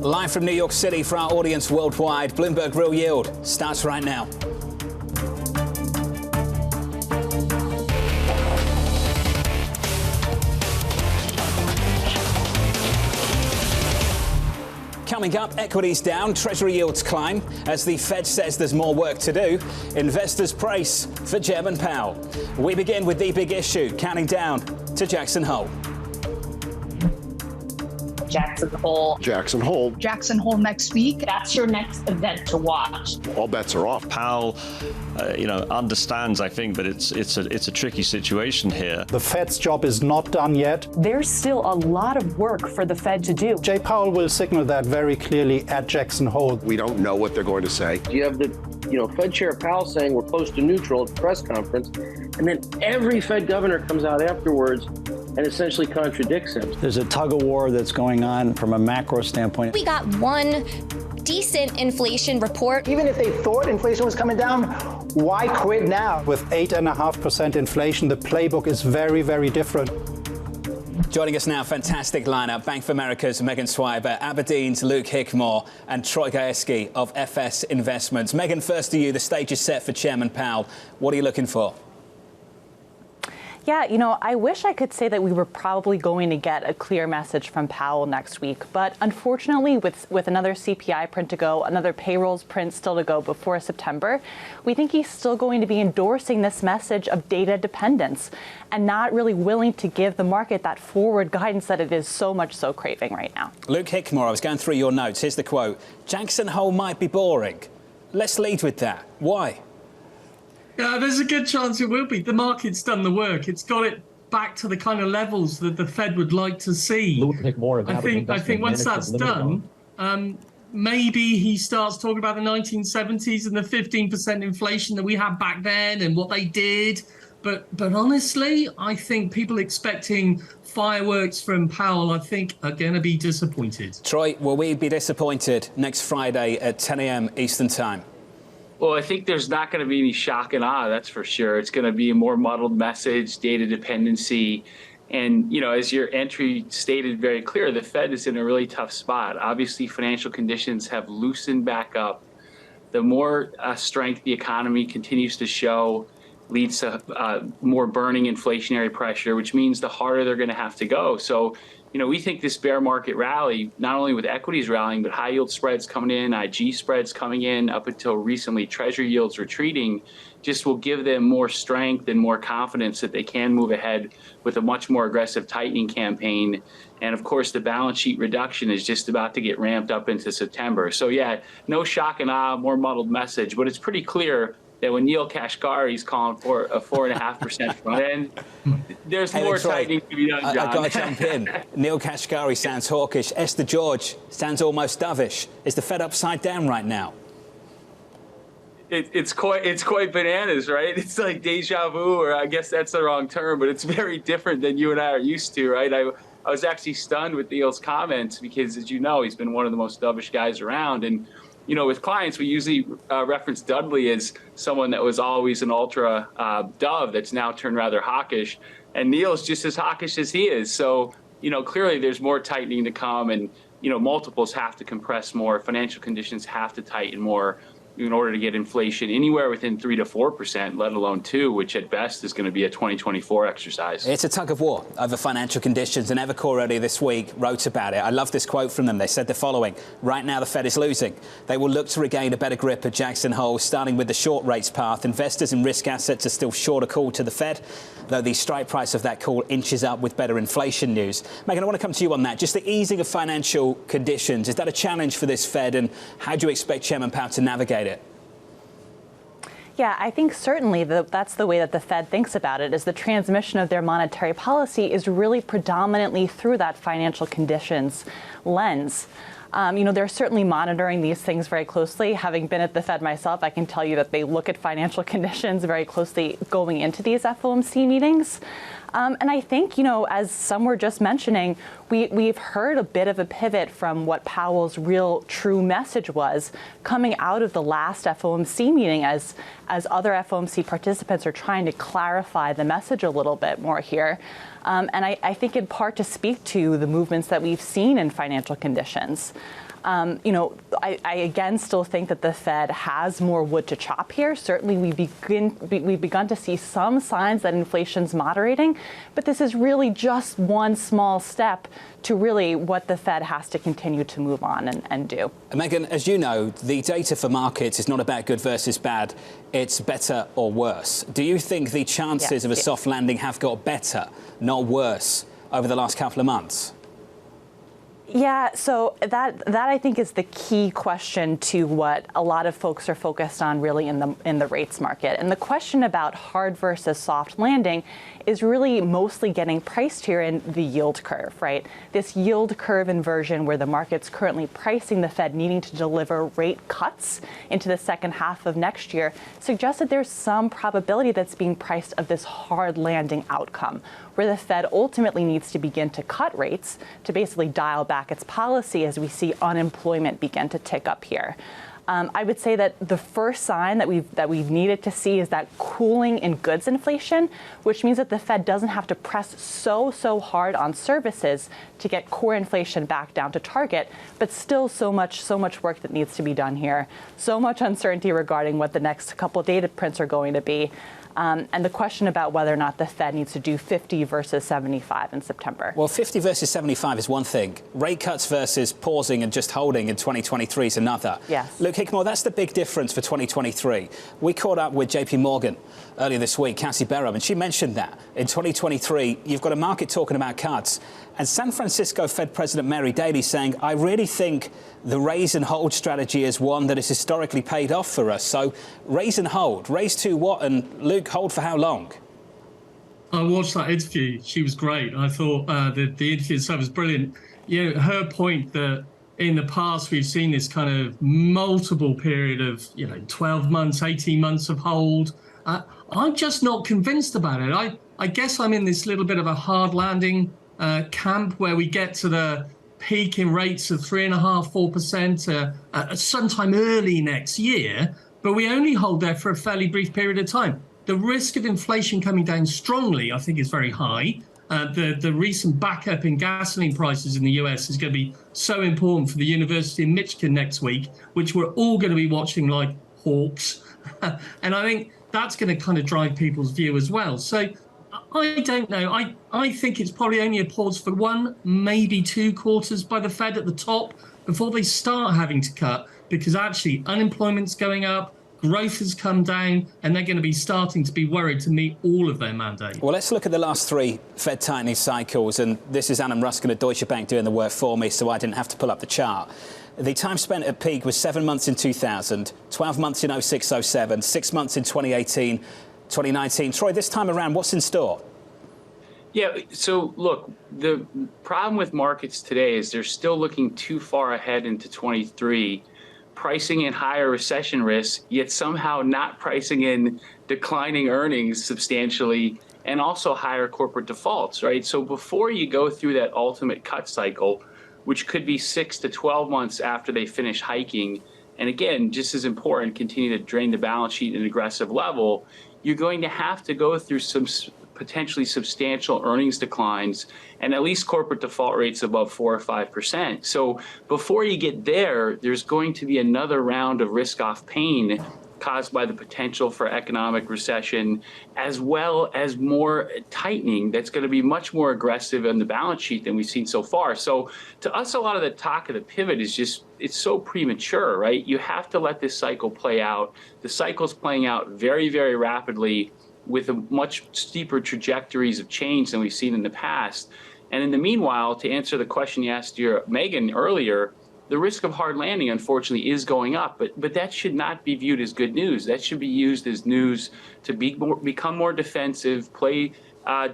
Live from New York City for our audience worldwide, Bloomberg Real Yield starts right now. Coming up, equities down, Treasury yields climb as the Fed says there's more work to do. Investors brace for Chairman Powell. We begin with the big issue, counting down to Jackson Hole. Jackson Hole. Jackson Hole. Jackson Hole next week. That's your next event to watch. All bets are off. Powell, understands, I think, that it's a tricky situation here. The Fed's job is not done yet. There's still a lot of work for the Fed to do. Jay Powell will signal that very clearly at Jackson Hole. We don't know what they're going to say. You have the Fed Chair Powell saying we're close to neutral at the press conference, and then every Fed governor comes out afterwards and essentially contradicts him. There's a tug of war that's going on from a macro standpoint. We got one decent inflation report. Even if they thought inflation was coming down, why quit now? With 8.5% inflation, the playbook is very, very different. Joining us now, fantastic lineup. Bank of America's Meghan Swiber, Aberdeen's Luke Hickmore, and Troy Gayeski of FS Investments. Meghan, first to you. The stage is set for Chairman Powell. What are you looking for? Yeah, I wish I could say that we were probably going to get a clear message from Powell next week. But unfortunately, with another CPI print to go, another payrolls print still to go before September, we think he's still going to be endorsing this message of data dependence and not really willing to give the market that forward guidance that it is so much so craving right now. Luke Hickmore, I was going through your notes. Here's the quote. Jackson Hole might be boring. Let's lead with that. Why? Yeah, there's a good chance it will be. The market's done the work. It's got it back to the kind of levels that the Fed would like to see. I think once that's done, maybe he starts talking about the 1970s and the 15% inflation that we had back then and what they did. But honestly, I think people expecting fireworks from Powell, I think, are going to be disappointed. Troy, will we be disappointed next Friday at 10 a.m. Eastern Time? Well, I think there's not going to be any shock and awe, that's for sure. It's going to be a more muddled message, data dependency. And, as your entry stated very clear, the Fed is in a really tough spot. Obviously, financial conditions have loosened back up. The more strength the economy continues to show leads to more burning inflationary pressure, which means the harder they're going to have to go. So, we think this bear market rally, not only with equities rallying, but high yield spreads coming in, IG spreads coming in, up until recently Treasury yields retreating, just will give them more strength and more confidence that they can move ahead with a much more aggressive tightening campaign. And of course, the balance sheet reduction is just about to get ramped up into September. So yeah, no shock and awe, more muddled message, but it's pretty clear that when Neil Kashkari's calling for a 4.5% front end, there's more tightening to be done, John. I've got to jump in. Neil Kashkari sounds hawkish. Esther George sounds almost dovish. Is the Fed upside down right now? It's quite bananas, right? It's like deja vu, or I guess that's the wrong term, but it's very different than you and I are used to, right? I was actually stunned with Neil's comments because, as you know, he's been one of the most dovish guys around. And with clients, we usually reference Dudley as someone that was always an ultra dove that's now turned rather hawkish. And Neil's just as hawkish as he is. So, clearly there's more tightening to come, and, multiples have to compress more. Financial conditions have to tighten more in order to get inflation anywhere within 3 to 4%, let alone 2%, which at best is going to be a 2024 exercise. It's a tug of war over financial conditions, and Evercore earlier this week wrote about it. I love this quote from them. They said the following: right now the Fed is losing. They will look to regain a better grip at Jackson Hole, starting with the short rates path. Investors in risk assets are still short a call to the Fed, though the strike price of that call inches up with better inflation news. Meghan, I want to come to you on that. Just the easing of financial conditions, is that a challenge for this Fed, and how do you expect Chairman Powell to navigate it? Yeah, I think certainly that's the way that the Fed thinks about it, is the transmission of their monetary policy is really predominantly through that financial conditions lens. They're certainly monitoring these things very closely. Having been at the Fed myself, I can tell you that they look at financial conditions very closely going into these FOMC meetings. And I think, as some were just mentioning, we've heard a bit of a pivot from what Powell's real true message was coming out of the last FOMC meeting, as other FOMC participants are trying to clarify the message a little bit more here. And I think in part to speak to the movements that we've seen in financial conditions. I again still think that the Fed has more wood to chop here. Certainly, we've begun to see some signs that inflation's moderating, but this is really just one small step to really what the Fed has to continue to move on and do. Meghan, as you know, the data for markets is not about good versus bad. It's better or worse. Do you think the chances of a soft landing have got better, not worse, over the last couple of months? Yeah, so that I think is the key question to what a lot of folks are focused on really in the rates market. And the question about hard versus soft landing is really mostly getting priced here in the yield curve, right? This yield curve inversion where the market's currently pricing the Fed needing to deliver rate cuts into the second half of next year suggests that there's some probability that's being priced of this hard landing outcome, where the Fed ultimately needs to begin to cut rates to basically dial back its policy as we see unemployment begin to tick up here. I would say that the first sign that we've needed to see is that cooling in goods inflation, which means that the Fed doesn't have to press so hard on services to get core inflation back down to target, but still so much work that needs to be done here. So much uncertainty regarding what the next couple of data prints are going to be. And the question about whether or not the Fed needs to do 50 versus 75 in September. Well, 50 versus 75 is one thing. Rate cuts versus pausing and just holding in 2023 is another. Yes. Look, Hickmore, that's the big difference for 2023. We caught up with JP Morgan earlier this week, Cassie Barham, and she mentioned that in 2023, you've got a market talking about cuts. And San Francisco Fed President Mary Daly saying, I really think the raise and hold strategy is one that has historically paid off for us. So raise and hold. Raise to what? And Luke, hold for how long? I watched that interview. She was great. I thought the interview itself was brilliant. You know, her point that in the past we've seen this kind of multiple period of 12 months, 18 months of hold. I'm just not convinced about it. I guess I'm in this little bit of a hard landing camp where we get to the peak in rates of 3.5%, 4% sometime early next year, but we only hold there for a fairly brief period of time. The risk of inflation coming down strongly, I think, is very high. The recent backup in gasoline prices in the US is going to be so important for the University of Michigan next week, which we're all going to be watching like hawks. And I think that's going to kind of drive people's view as well. So I don't know. I think it's probably only a pause for 1, maybe 2 quarters by the Fed at the top before they start having to cut, because actually unemployment's going up, growth has come down, and they're going to be starting to be worried to meet all of their mandates. Well, let's look at the last 3 Fed tightening cycles. And this is Alan Ruskin at Deutsche Bank doing the work for me, so I didn't have to pull up the chart. The time spent at peak was 7 months in 2000, 12 months in 06-07, 6 months in 2018, 2019. Troy, this time around, what's in store? Yeah, so look, the problem with markets today is they're still looking too far ahead into 23, pricing in higher recession risks, yet somehow not pricing in declining earnings substantially and also higher corporate defaults, right? So before you go through that ultimate cut cycle, which could be 6 to 12 months after they finish hiking, and again, just as important, continue to drain the balance sheet at an aggressive level, you're going to have to go through some potentially substantial earnings declines and at least corporate default rates above 4 or 5%. So before you get there, there's going to be another round of risk-off pain caused by the potential for economic recession, as well as more tightening that's going to be much more aggressive on the balance sheet than we've seen so far. So to us, a lot of the talk of the pivot is just, it's so premature, right? You have to let this cycle play out. The cycle's playing out very, very rapidly with a much steeper trajectories of change than we've seen in the past. And in the meanwhile, to answer the question you asked your Meghan earlier, the risk of hard landing, unfortunately, is going up, but that should not be viewed as good news. That should be used as news to become more defensive, play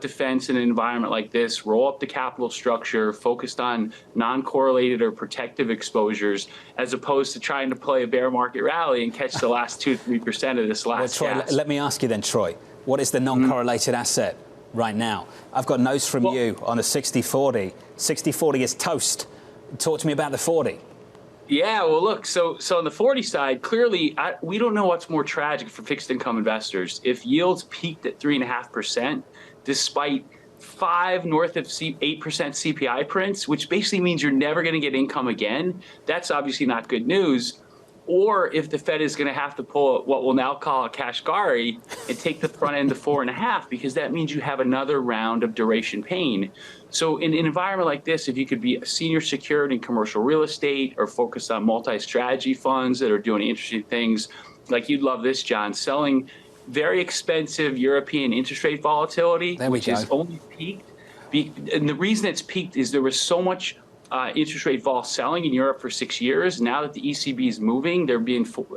defense in an environment like this, roll up the capital structure, focused on non-correlated or protective exposures, as opposed to trying to play a bear market rally and catch the last 2-3% of this last Troy, gas. let me ask you then, Troy, what is the non-correlated asset right now? I've got notes from you on a 60-40. 60-40 is toast. Talk to me about the 40. Yeah, well, look, so on the 40 side, clearly, we don't know what's more tragic for fixed income investors. If yields peaked at 3.5%, despite 5 north of 8% CPI prints, which basically means you're never going to get income again, that's obviously not good news. Or if the Fed is going to have to pull what we'll now call a Kashkari and take the front end to 4.5, because that means you have another round of duration pain. So in an environment like this, if you could be a senior secured in commercial real estate or focus on multi-strategy funds that are doing interesting things, like you'd love this, John, selling very expensive European interest rate volatility, which has only peaked. And the reason it's peaked is there was so much interest rate vol selling in Europe for 6 years. Now that the ECB is moving,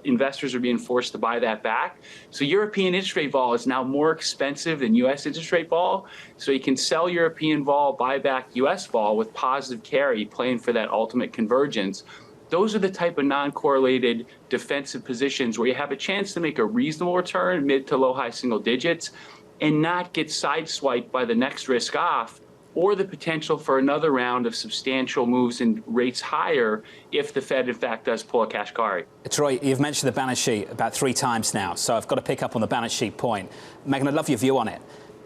investors are being forced to buy that back. So European interest rate vol is now more expensive than U.S. interest rate vol. So you can sell European vol, buy back U.S. vol with positive carry, playing for that ultimate convergence. Those are the type of non-correlated defensive positions where you have a chance to make a reasonable return, mid to low high single digits, and not get sideswiped by the next risk off, or the potential for another round of substantial moves in rates higher if the Fed, in fact, does pull a Kashkari. Troy, you've mentioned the balance sheet about 3 times now, so I've got to pick up on the balance sheet point. Meghan, I'd love your view on it.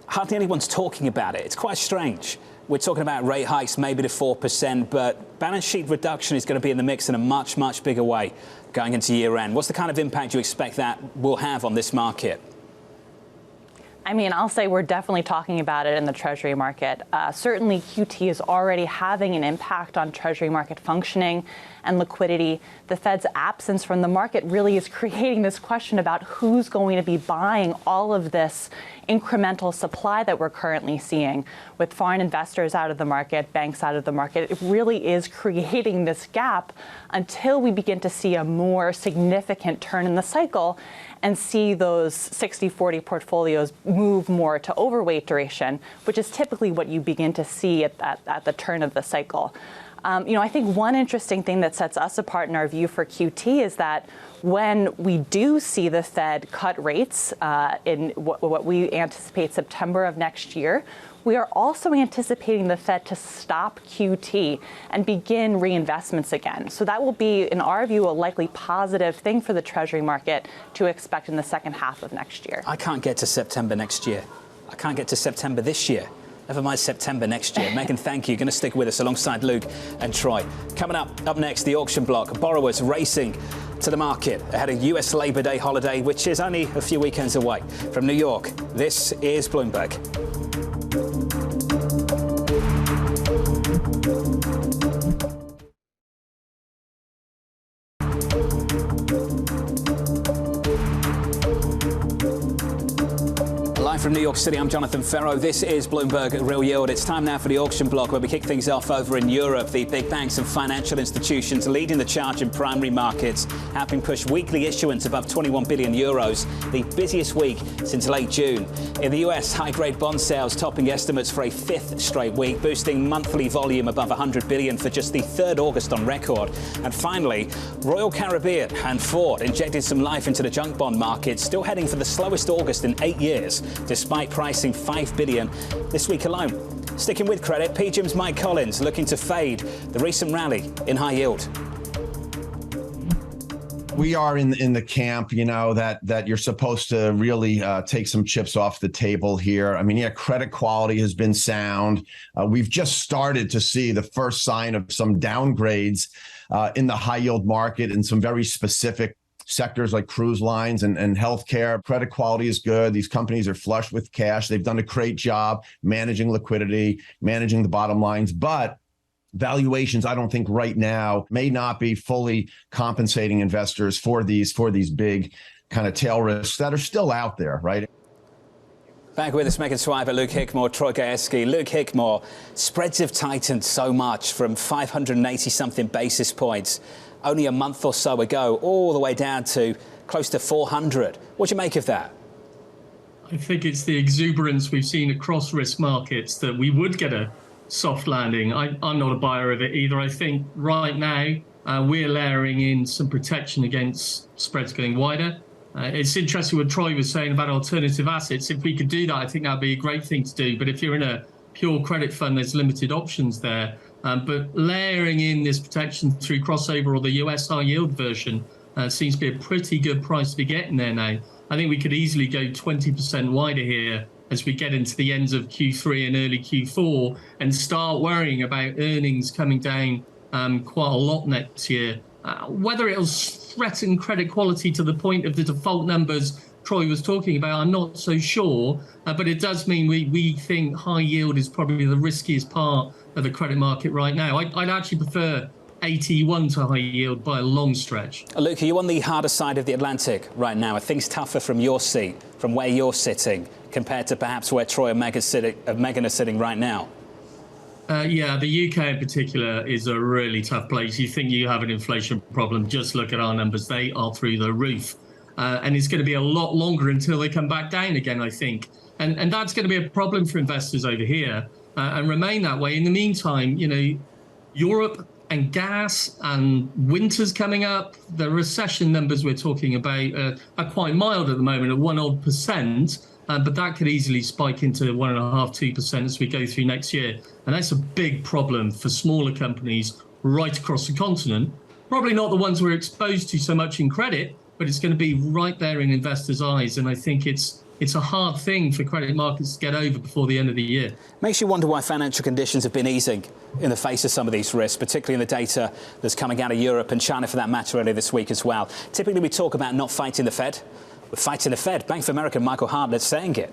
Hardly anyone's talking about it. It's quite strange. We're talking about rate hikes maybe to 4%, but balance sheet reduction is going to be in the mix in a much, much bigger way going into year end. What's the kind of impact you expect that will have on this market? I mean, I'll say we're definitely talking about it in the Treasury market. Certainly, QT is already having an impact on Treasury market functioning and liquidity. The Fed's absence from the market really is creating this question about who's going to be buying all of this incremental supply that we're currently seeing. With foreign investors out of the market, banks out of the market, it really is creating this gap until we begin to see a more significant turn in the cycle and see those 60-40 portfolios move more to overweight duration, which is typically what you begin to see at the turn of the cycle. I think one interesting thing that sets us apart in our view for QT is that when we do see the Fed cut rates in what we anticipate September of next year, we are also anticipating the Fed to stop QT and begin reinvestments again. So that will be, in our view, a likely positive thing for the Treasury market to expect in the second half of next year. I can't get to September next year. I can't get to September this year. Never mind September next year. Meghan, thank you. Going to stick with us alongside Luke and Troy. Coming up next, the auction block. Borrowers racing to the market ahead of US Labor Day holiday, which is only a few weekends away. From New York, this is Bloomberg. Live from New York City, I'm Jonathon Ferro. This is Bloomberg Real Yield. It's time now for the auction block, where we kick things off over in Europe. The big banks and financial institutions leading the charge in primary markets, helping push weekly issuance above 21 billion euros, the busiest week since late June. In the US, high-grade bond sales topping estimates for a 5th straight week, boosting monthly volume above 100 billion for just the 3rd August on record. And finally, Royal Caribbean and Ford injected some life into the junk bond market, still heading for the slowest August in 8 years, despite pricing $5 billion this week alone. Sticking with credit, PGIM's Mike Collins looking to fade the recent rally in high yield. We are in the camp, that you're supposed to really take some chips off the table here. I mean, yeah, credit quality has been sound. We've just started to see the first sign of some downgrades in the high yield market in some very specific sectors like cruise lines and healthcare. Credit quality is good. These companies are flush with cash. They've done a great job managing liquidity, managing the bottom lines, but valuations, I don't think right now may not be fully compensating investors for these big kind of tail risks that are still out there, right? Back with us, Meghan Swiber, Luke Hickmore, Troy Gayeski. Luke Hickmore, spreads have tightened so much from 580-something basis points only a month or so ago, all the way down to close to 400. What do you make of that? I think it's the exuberance we've seen across risk markets that we would get a soft landing. I'm not a buyer of it either. I think right now we're layering in some protection against spreads going wider. It's interesting what Troy was saying about alternative assets. If we could do that, I think that'd be a great thing to do. But if you're in a pure credit fund, there's limited options there. But layering in this protection through crossover or the US high yield version seems to be a pretty good price to be getting there now. I think we could easily go 20% wider here as we get into the ends of Q3 and early Q4 and start worrying about earnings coming down quite a lot next year. Whether it'll threaten credit quality to the point of the default numbers Troy was talking about, I'm not so sure, but it does mean we think high yield is probably the riskiest part of the credit market right now. I'd actually prefer AT1 to high yield by a long stretch. Luke, are you on the harder side of the Atlantic right now? Are things tougher from your seat, from where you're sitting, compared to perhaps where Troy and Meghan are sitting right now? Yeah, the UK in particular is a really tough place. You think you have an inflation problem, just look at our numbers. They are through the roof. And it's going to be a lot longer until they come back down again, I think. And that's going to be a problem for investors over here and remain that way. In the meantime, you know, Europe and gas and winter's coming up. The recession numbers we're talking about are quite mild at the moment at 1% odd. But that could easily spike into 1.5%, 2% as we go through next year. And that's a big problem for smaller companies right across the continent. Probably not the ones we're exposed to so much in credit, but it's going to be right there in investors' eyes. And I think it's a hard thing for credit markets to get over before the end of the year. Makes you wonder why financial conditions have been easing in the face of some of these risks, particularly in the data that's coming out of Europe and China, for that matter, earlier this week as well. Typically, we talk about not fighting the Fed. We're fighting the Fed. Bank of America, Michael Hartnett's saying it.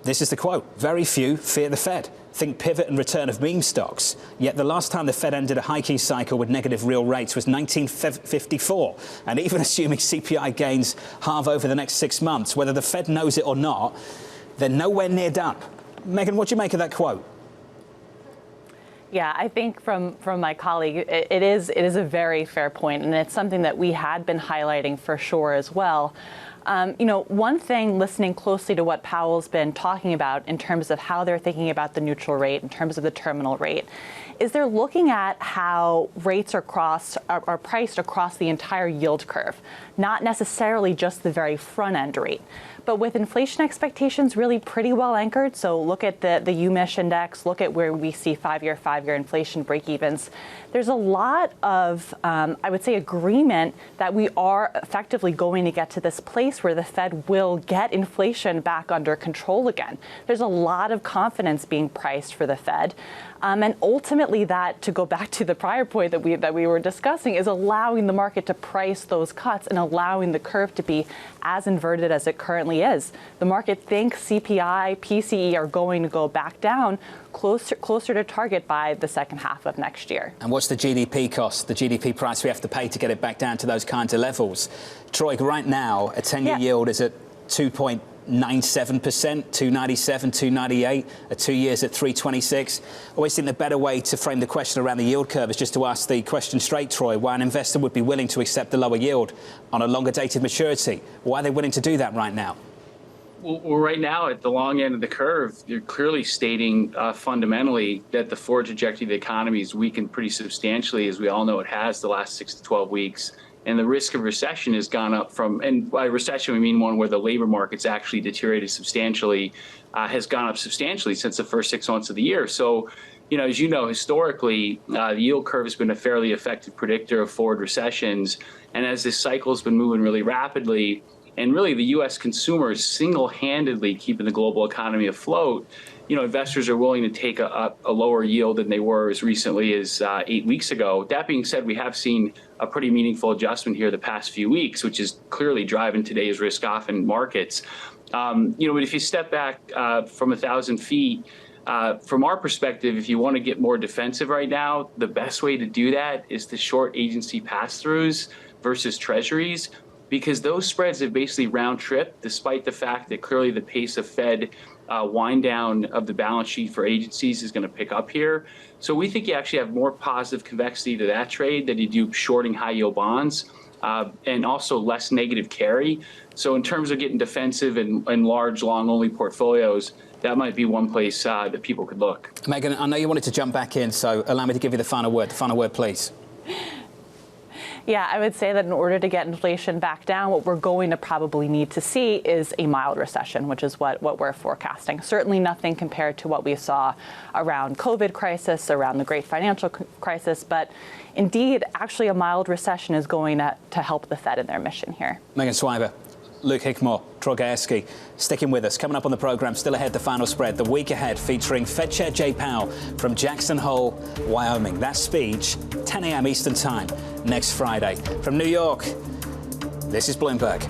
This is the quote. Very few fear the Fed. Think pivot and return of meme stocks. Yet the last time the Fed ended a hiking cycle with negative real rates was 1954. And even assuming CPI gains halve over the next 6 months, whether the Fed knows it or not, they're nowhere near done. Meghan, what do you make of that quote? Yeah, I think from my colleague, it is a very fair point, and it's something that we had been highlighting for sure as well. You know, one thing, listening closely to what Powell's been talking about in terms of how they're thinking about the neutral rate, in terms of the terminal rate, is they're looking at how rates are priced across the entire yield curve, not necessarily just the very front end rate. But with inflation expectations really pretty well anchored, so look at the UMISH index, look at where we see five-year inflation break-evens. There's a lot of, I would say, agreement that we are effectively going to get to this place where the Fed will get inflation back under control again. There's a lot of confidence being priced for the Fed. And ultimately that, to go back to the prior point that we were discussing, is allowing the market to price those cuts and allowing the curve to be as inverted as it currently is. The market thinks CPI, PCE are going to go back down closer to target by the second half of next year. And what's the GDP cost, the GDP price we have to pay to get it back down to those kinds of levels? Troy, right now, a 10-year yield is at 2.97%, 297, 298, 2 years at 326. I always think the better way to frame the question around the yield curve is just to ask the question straight, Troy, why an investor would be willing to accept the lower yield on a longer dated maturity. Why are they willing to do that right now? Well, right now, at the long end of the curve, you're clearly stating fundamentally that the forward trajectory of the economy is weakened pretty substantially, as we all know it has the last 6 to 12 weeks. And the risk of recession has gone up from, and by recession we mean one where the labor market's actually deteriorated substantially, has gone up substantially since the first 6 months of the year. So, you know, as you know, historically, the yield curve has been a fairly effective predictor of forward recessions. And as this cycle has been moving really rapidly, and really the U.S. consumer is single-handedly keeping the global economy afloat, you know, investors are willing to take a lower yield than they were as recently as 8 weeks ago. That being said, we have seen a pretty meaningful adjustment here the past few weeks, which is clearly driving today's risk-off in markets. You know, but if you step back from 1,000 feet, from our perspective, if you want to get more defensive right now, the best way to do that is to short agency pass-throughs versus treasuries, because those spreads have basically round-tripped, despite the fact that clearly the pace of Fed wind down of the balance sheet for agencies is going to pick up here. So we think you actually have more positive convexity to that trade than you do shorting high-yield bonds, and also less negative carry. So in terms of getting defensive and large, long-only portfolios, that might be one place that people could look. Meghan, I know you wanted to jump back in, so allow me to give you the final word. The final word, please. Yeah, I would say that in order to get inflation back down, what we're going to probably need to see is a mild recession, which is what we're forecasting. Certainly nothing compared to what we saw around COVID crisis, around the great financial crisis, but indeed, actually a mild recession is going to help the Fed in their mission here. Meghan Swiber, Luke Hickmore, Troy Gayeski, sticking with us. Coming up on the programme, still ahead, the final spread, the week ahead, featuring Fed Chair Jay Powell from Jackson Hole, Wyoming. That speech, 10 a.m. Eastern Time, next Friday. From New York, this is Bloomberg.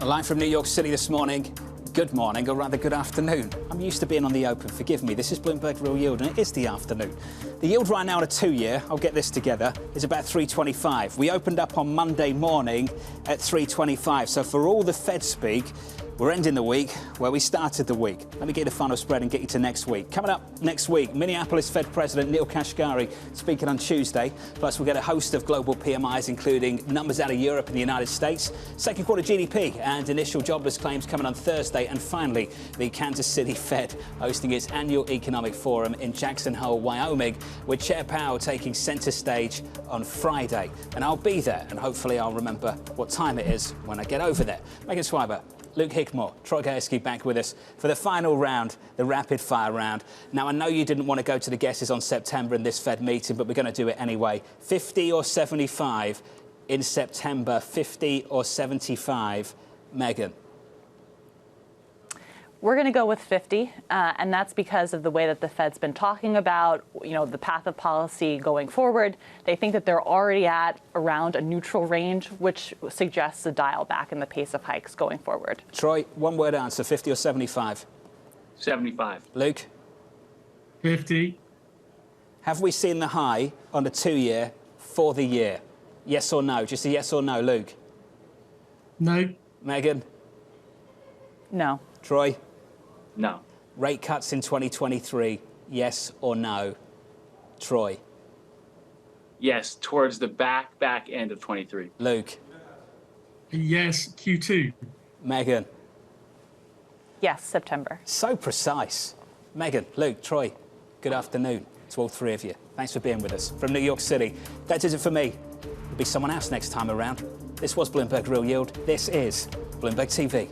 Live from New York City this morning. Good morning, or rather good afternoon. I'm used to being on the open, forgive me. This is Bloomberg Real Yield, and it is the afternoon. The yield right now on a 2-year, I'll get this together, is about 3.25. We opened up on Monday morning at 3.25. So for all the Fed speak, we're ending the week where we started the week. Let me get the final spread and get you to next week. Coming up next week, Minneapolis Fed President Neil Kashkari speaking on Tuesday. Plus, we'll get a host of global PMIs, including numbers out of Europe and the United States, second quarter GDP and initial jobless claims coming on Thursday. And finally, the Kansas City Fed hosting its annual economic forum in Jackson Hole, Wyoming, with Chair Powell taking centre stage on Friday. And I'll be there, and hopefully I'll remember what time it is when I get over there. Meghan Swiber, Luke Hickmore, Troy Gayeski back with us for the final round, the rapid fire round. Now, I know you didn't want to go to the guesses on September in this Fed meeting, but we're going to do it anyway. 50 or 75 in September, 50 or 75, Meghan? We're going to go with 50, and that's because of the way that the Fed's been talking about, the path of policy going forward. They think that they're already at around a neutral range, which suggests a dial back in the pace of hikes going forward. Troy, one-word answer, 50 or 75? 75. Luke? 50. Have we seen the high on the 2-year for the year? Yes or no? Just a yes or no, Luke? No. Meghan? No. Troy? No. Rate cuts in 2023, yes or no? Troy? Yes, towards the back end of 23. Luke? Yes, Q2. Meghan? Yes, September. So precise. Meghan, Luke, Troy, good afternoon to all three of you. Thanks for being with us from New York City. That is it for me. There'll be someone else next time around. This was Bloomberg Real Yield. This is Bloomberg TV.